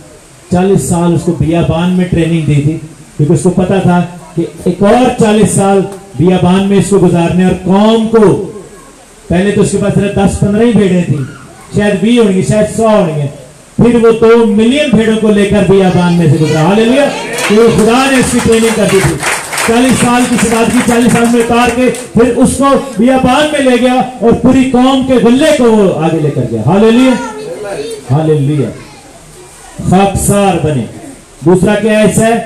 A: 40 साल उसको बियाबान में ट्रेनिंग दी थी, क्योंकि उसको पता था कि एक और 40 साल बियाबान में इसको गुजारने। और कौम को पहले तो उसके पास 10-15 ही भेड़ें थी, शायद 20 होंगी, शायद 100 होंगे, फिर वो 2 मिलियन भेड़ों को लेकर बियाबान में से गुजरा। हालेलुया, तो खुदा ने इसकी ट्रेनिंग कर दी थी। 40 साल की शहजादगी 40 साल में उतार के फिर उसको बियाबान में ले गया और पूरी कौम के गले को वो आगे लेकर गया। हालेलुया, हालेलुया, खाकसार बने। दूसरा क्या है?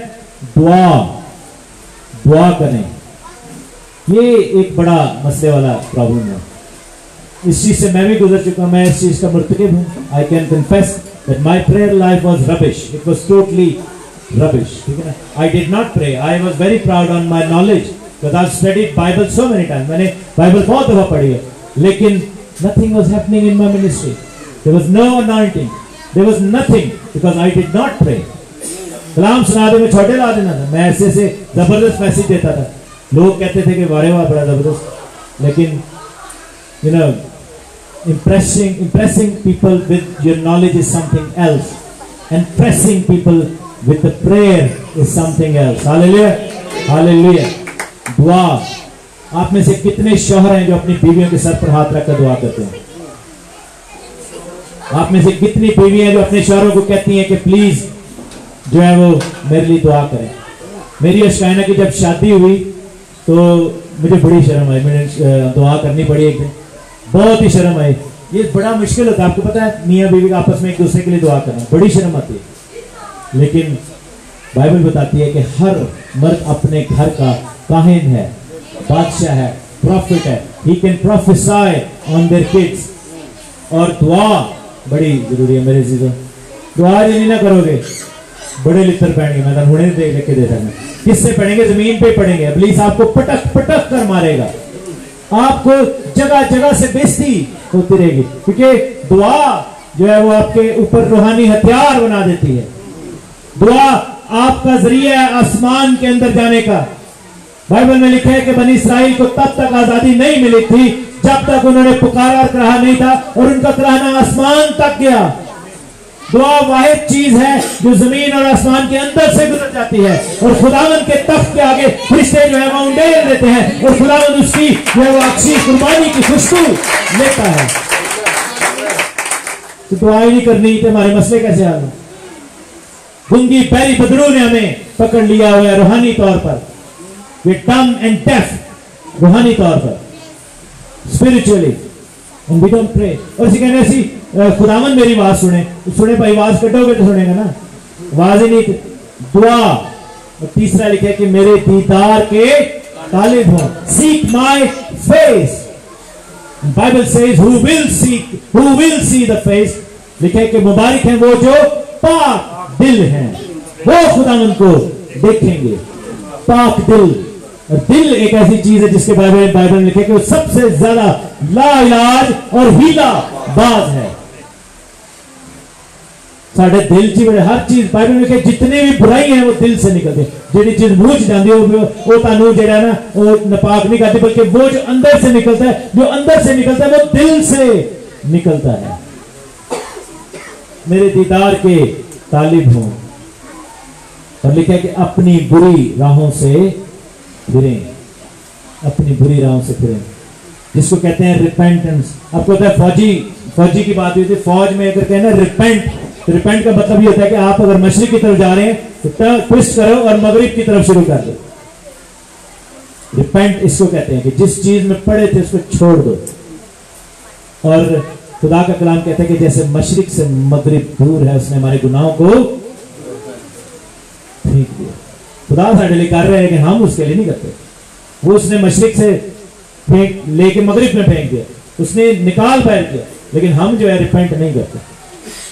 A: दुआ, दुआ करें। ये एक बड़ा मसले वाला प्रॉब्लम है, इस चीज से मैं भी गुजर चुका, मैं इस चीज का मुर्तकिब हूं। I can confess that my prayer life was rubbish, it was totally rubbish, ठीक है ना। I did not pray. I was very proud on my knowledge because I've studied Bible so many times. मैंने Bible बहुत दफा पढ़ी है, लेकिन nothing was happening in my ministry. There was no anointing. There was nothing because I did not pray. कलाम सुना दे, मैं छोटे ला देना था, मैं ऐसे से जबरदस्त मैसेज देता था, लोग कहते थे कि वारे वाह बड़ा जबरदस्त। लेकिन you know, impressing people with your knowledge is something else, and pressing people with the prayer is something else. Hallelujah, hallelujah. दुआ, आप में से कितने शौहर हैं जो अपनी बीवियों के सर पर हाथ रखकर दुआ करते हैं? आप में से कितनी बीवियां जो अपने शौहरों को कहती हैं कि प्लीज जो है वो मेरे लिए दुआ करें? मेरी अशकायना की जब शादी हुई तो मुझे बड़ी शर्म आई, मैंने दुआ करनी पड़ी एक दिन, बहुत ही शर्म आई। ये बड़ा मुश्किल होता है, आपको पता है, मियाँ बीवी आपस में एक दूसरे के लिए दुआ करना बड़ी शर्म आती है। लेकिन बाइबल बताती है कि हर मर्द अपने घर का काहिन है, बादशाह है, प्रॉफिट है, he can प्रोफेसाई on their kids. और दुआ बड़ी जरूरी है मेरे जीजों। दुआ यदि ना करोगे बड़े लितर पड़ेंगे, मैं तो हुणे देख के दे सकता। किससे पढ़ेंगे? जमीन पे पढ़ेंगे। इब्लीस आपको पटक पटक कर मारेगा, आपको जगह जगह से बेइज्जती होती रहेगी, क्योंकि दुआ जो है वो आपके ऊपर रूहानी हथियार बना देती है। दुआ आपका जरिया है आसमान के अंदर जाने का। बाइबल में लिखा है कि बनी इसराइल को तब तक आजादी नहीं मिली थी जब तक उन्होंने पुकारा और कराहा नहीं था, और उनका कराहना आसमान तक गया। दुआ वाहिद चीज है जो जमीन और आसमान के अंदर से गुजर जाती है, और खुदावंद के तख्त के आगे फरिश्ते जो है वो उंडेल देते हैं, और खुदावंद उसकी जो है वो अक्षी कुर्बानी की खुशबू लेता है। तो दुआ ही नहीं करनी तो हमारे मसले कैसे हल? गुंगी पैरी बदरू ने हमें पकड़ लिया हुआ है रूहानी तौर पर, वे डम एंड डेफ रूहानी तौर पर, spiritually, and we don't pray। और इसी कहने ऐसी खुदावंद मेरी आवाज सुने भाई, आवाज कटोगे तो सुनेगा ना, आवाज ही नहीं, दुआ। और तीसरा लिखा है कि मेरे दीदार के तालिब हो, seek my face. Bible says who will see the face। लिखा है कि मुबारक है वो जो पाक दिल हैं, वो खुदावंद को देखेंगे। पाक दिल, और दिल एक ऐसी चीज है जिसके बारे में बाइबल में लिखे कि वो सबसे ज्यादा लाइलाज और हीला बाज है। साढ़े दिल ची बड़े हर चीज बाइबल में लिखे, जितने भी बुराई है वो दिल से निकलते। जी चीज मुंह च जाती है वो तानू जेड़ा ना वो नपाक नहीं करती, बल्कि वो जो अंदर से निकलता है, जो अंदर से निकलता है वो दिल से निकलता है। मेरे दीदार के तालिब हो, और लिखा है कि अपनी बुरी राहों से फिरें, अपनी बुरी राहों से फिरें, जिसको कहते हैं रिपेंटेंस। आपको पता है फौजी की बात हुई थी, फौज में अगर कहना रिपेंट, तो रिपेंट का मतलब ये होता है कि आप अगर मशरिक की तरफ जा रहे हैं तो ट्विस्ट करो और मगरिब की तरफ शुरू कर दो। रिपेंट इसको कहते हैं कि जिस चीज में पड़े थे उसको छोड़ दो। और खुदा का कलाम कहता है कि जैसे मशरिक से मगरिब दूर है, उसने हमारे गुनाहों को फेंक दिया। खुदा साढ़े लिए कर रहे हैं कि हम उसके लिए नहीं करते। वो उसने मशरिक से फेंक लेके मगरिब में फेंक दिया, उसने निकाल पैर किया, लेकिन हम जो है रिपेंट नहीं करते।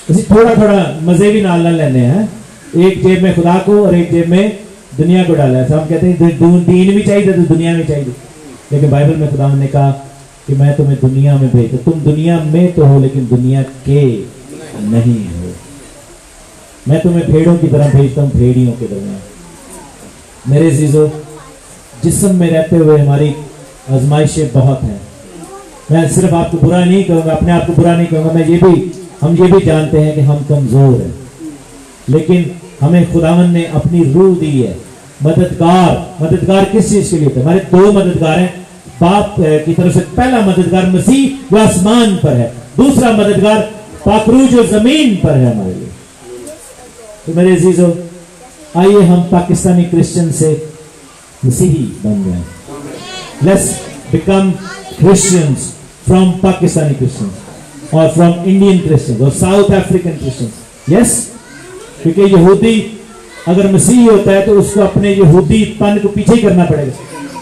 A: इसी थोड़ा थोड़ा मजे भी नाल लेने हैं, एक जेब में खुदा को और एक जेब में दुनिया को डाला है। तो हम कहते हैं दीन भी चाहिए तो दुनिया भी चाहिए, लेकिन बाइबल में खुदा ने कहा कि मैं तुम्हें दुनिया में भेजता। तुम दुनिया में तो हो लेकिन दुनिया के नहीं हो। मैं तुम्हें भेड़ों की तरह भेजता हूँ, भेड़ियों के दरमियान। मेरे अजीजों, जिस्म में रहते हुए हमारी आजमाइशें बहुत हैं। मैं सिर्फ आपको बुरा नहीं कहूँगा, अपने आप को बुरा नहीं कहूँगा, हम ये भी जानते हैं कि हम कमजोर हैं, लेकिन हमें खुदावंद ने अपनी रूह दी है। मददगार किस चीज के लिए होता है? हमारे दो मददगार हैं बाप की तरफ से। पहला मददगार मसीह जो आसमान पर है, दूसरा मददगार पाकरू जो जमीन पर है हमारे लिए। तो मेरे अजीजों, आइए हम पाकिस्तानी क्रिश्चियन से मसीही बन जाएं। Let's become Christians from Pakistani Christians और फ्रॉम इंडियन क्रिश्चियंस और साउथ अफ्रीकन क्रिश्चियंस। यस, क्योंकि यहूदी अगर मसीही होता है तो उसको अपने यहूदी पन को पीछे ही करना पड़ेगा,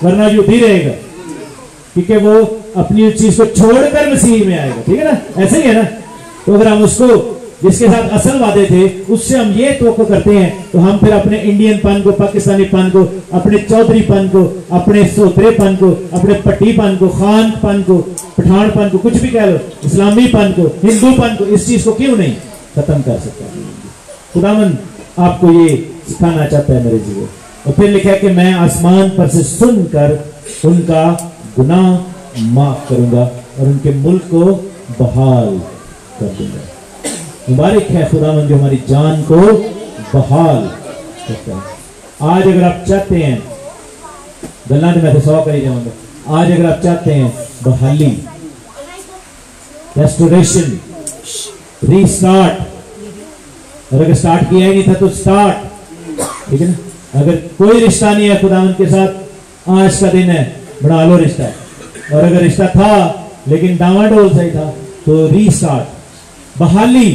A: वरना यहूदी रहेगा, क्योंकि वो अपनी उस चीज को छोड़कर मसीह में आएगा। ठीक है ना, ऐसे ही है ना। तो अगर हम उसको जिसके साथ असल वादे थे उससे हम ये तवक्को करते हैं, तो हम फिर अपने इंडियन पन को, पाकिस्तानी पन को, अपने चौधरी पन को, अपने सोतरे पन को, अपने पट्टी पन को, खान पन को, पठान पन को, कुछ भी कह लो, इस्लामी पन को, हिंदू पन को, इस चीज को क्यों नहीं खत्म कर सकता? खुदावंद आपको ये सिखाना चाहता है मेरे जीवन। और फिर लिखा है कि मैं आसमान पर से सुनकर उनका गुनाह माफ करूंगा और उनके मुल्क को बहाल कर दूंगा। मुबारक है खुदावंद जो हमारी जान को बहाल करता है। आज अगर आप चाहते हैं, गल्ला तो मैं तो 100 कर ही जाऊंगा, आज अगर आप चाहते हैं बहाली, रेस्टोरेशन, रीस्टार्ट, और अगर स्टार्ट किया ही नहीं था तो स्टार्ट, ठीक है ना। अगर कोई रिश्ता नहीं है खुदावंद के साथ, आज का दिन है, बना लो रिश्ता। और अगर रिश्ता था लेकिन डावाडोल सही था तो रीस्टार्ट, बहाली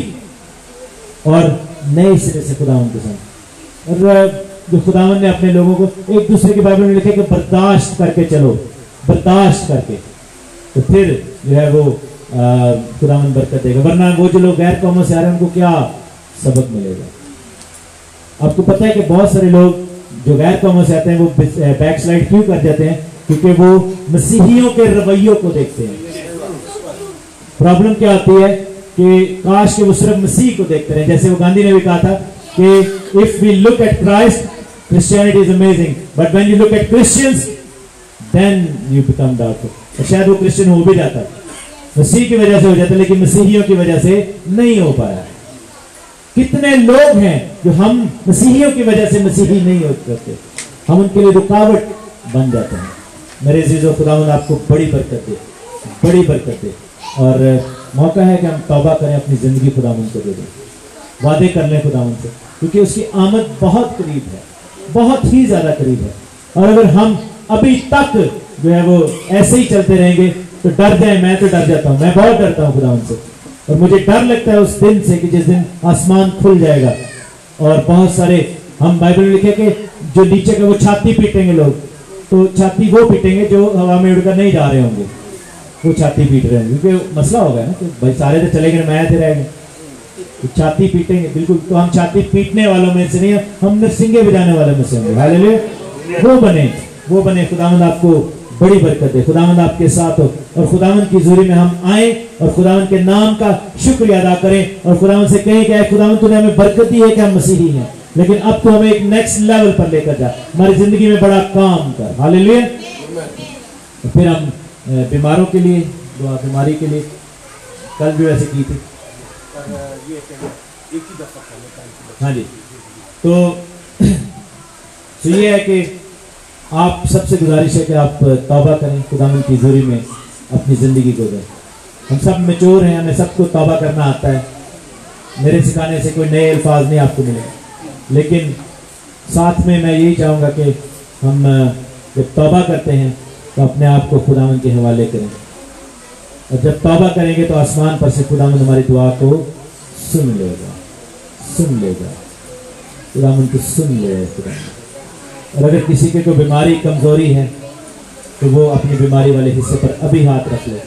A: और नए सिरे से खुदावंद के साथ। और जो खुदावंद ने अपने लोगों को एक दूसरे के बारे में लिखे कि बर्दाश्त करके चलो, बर्दाश्त करके, तो फिर जो है वो खुदावंद बरकत देगा। वरना वो जो लोग गैर कौमों से आ रहे हैं उनको क्या सबक मिलेगा? आपको पता है कि बहुत सारे लोग जो गैर कौमों से आते हैं वो बैकस्लाइड क्यों कर जाते हैं? क्योंकि वो मसीहियों के रवैयों को देखते हैं। प्रॉब्लम क्या होती है कि काश के वो सिर्फ मसीह को देखते रहे। जैसे वो गांधी ने भी कहा था कि if we look at Christ, Christianity is amazing, but when you look at Christians, then you become doubtful. और शायद वो क्रिश्चियन हो भी जाता, मसीह की वजह से हो जाता, लेकिन मसीहियों की वजह से नहीं हो पाया। कितने लोग हैं जो हम मसीहियों की वजह से मसीही नहीं हो सकते, हम उनके लिए रुकावट बन जाते हैं। मेरे अजीजों, खुदावंद आपको बड़ी बरकत दे, बड़ी बरकत दे। और मौका है कि हम तौबा करें, अपनी जिंदगी खुदावंद को दे दें, वादे कर लें खुदावंद से, क्योंकि उसकी आमद बहुत करीब है, बहुत ही ज्यादा करीब है। और अगर हम अभी तक जो है वो ऐसे ही चलते रहेंगे तो डर जाए। मैं तो डर जाता हूँ, मैं बहुत डरता हूँ खुदावंद से, और मुझे डर लगता है उस दिन से कि जिस दिन आसमान खुल जाएगा और बहुत सारे, हम बाइबल में लिखे कि जो नीचे का वो छाती पीटेंगे लोग, तो छाती वो पीटेंगे जो हवा में उड़कर नहीं जा रहे होंगे, वो छाती पीट रहे हैं, क्योंकि मसला होगा ना, तो भाई सारे तो चले गए, मैं थे रह गए, तो छाती पीटेंगे बिल्कुल। तो हम छाती पीटने वालों में से नहीं, हम नरसिंगे बजाने वालों में से होंगे। हालेलुया, वो बने। खुदावंद आपको बड़ी बरकत दे, खुदावंद आपके साथ हो, और खुदावंद की हुजूरी में हम आए और खुदावंद के नाम का शुक्रिया अदा करें, और खुदावंद से कहें कि खुदावंद तूने हमें बरकत दी है कि हम मसीही हैं, लेकिन अब तो हमें एक नेक्स्ट लेवल पर लेकर जा, हमारी जिंदगी में बड़ा काम कर। हालेलुया। फिर हम बीमारों के लिए दुआ, बीमारी के लिए कल भी वैसे की थी, हाँ जी। तो ये है कि आप सबसे गुजारिश है कि आप तौबा करें, खुदावंद की हुजूरी में अपनी ज़िंदगी को दें। हम सब मैच्योर हैं, हमें सबको तौबा करना आता है, मेरे सिखाने से कोई नए अल्फाज नहीं आपको मिलेंगे, लेकिन साथ में मैं यही चाहूँगा कि हम जब तौबा करते हैं तो अपने आप को खुदावंद के हवाले करें, और जब तौबा करेंगे तो आसमान पर से खुदावंद हमारी दुआ को सुन लेगा, खुदावंद को सुन लेगा। और अगर किसी के कोई बीमारी, कमजोरी है, तो वो अपनी बीमारी वाले हिस्से पर अभी हाथ रख ले।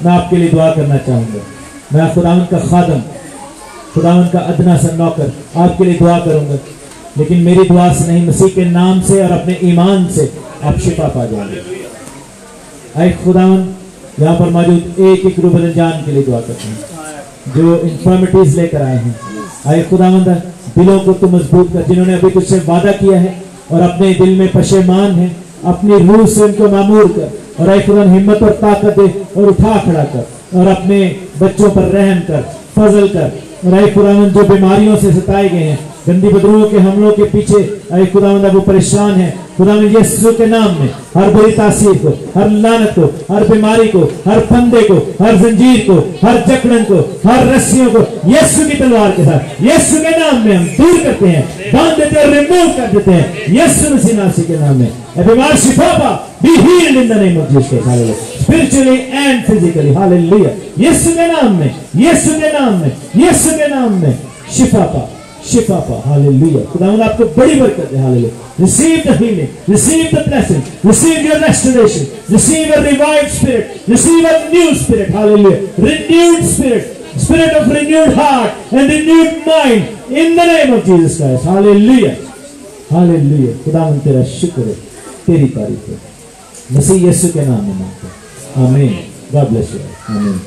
A: मैं आपके लिए दुआ करना चाहूँगा, मैं खुदावंद का खादम, खुदावंद का अदना सा नौकर आपके लिए दुआ करूँगा, लेकिन मेरी दुआ से नहीं, मसीह के नाम से और अपने ईमान से आप शिफा पा जाएंगे। आए खुदावंद, यहाँ पर मौजूद एक एक रूह बदन जान के लिए दुआ करते हैं जो इन्फर्मिटीज लेकर आए हैं। आए खुदावंद, दिलों को तू मजबूत कर, जिन्होंने अभी तुझसे वादा किया है और अपने दिल में पशेमान है, अपनी रूह से उनको मामूर कर, और आए खुदा हिम्मत और ताकत दे और उठा खड़ा कर, और अपने बच्चों पर रहम कर, फजल कर। और आए खुदावंद, जो बीमारियों से सताए गए हैं, गंदी बदबूओं के हमलों के पीछे, आए खुदावंद वो परेशान है, खुदावंद यीशु के नाम में हर बुरी तासीर को, हर लानत को, हर बीमारी को, हर फंदे को, हर जंजीर को, हर जकड़न को, हर रस्सियों को यीशु की तलवार के साथ यीशु के नाम में हम दूर करते हैं, बांध देते हैं, रिमूव कर देते हैं यीशु मसीह नासरी के नाम में। बीमार शिफा पा, be healed in the name of Jesus, hallelujah, spiritually and physically, hallelujah. यीशु के नाम में, यीशु के नाम में, यीशु के नाम में शिफा पा, शिफा पा, हालेलुया। खुदावंद आपको बड़ी बरकत दे, hallelujah. Receive the healing, receive the blessing, receive your restoration, receive a revived spirit, receive a new spirit, hallelujah, renewed spirit, spirit of renewed heart and renewed mind in the name of Jesus Christ, hallelujah, hallelujah। खुदावंद तेरा शुक्र है, तेरी तारीफ है, मसीह यीशु के नाम में मांगते हैं, आमीन। God bless you, आमीन।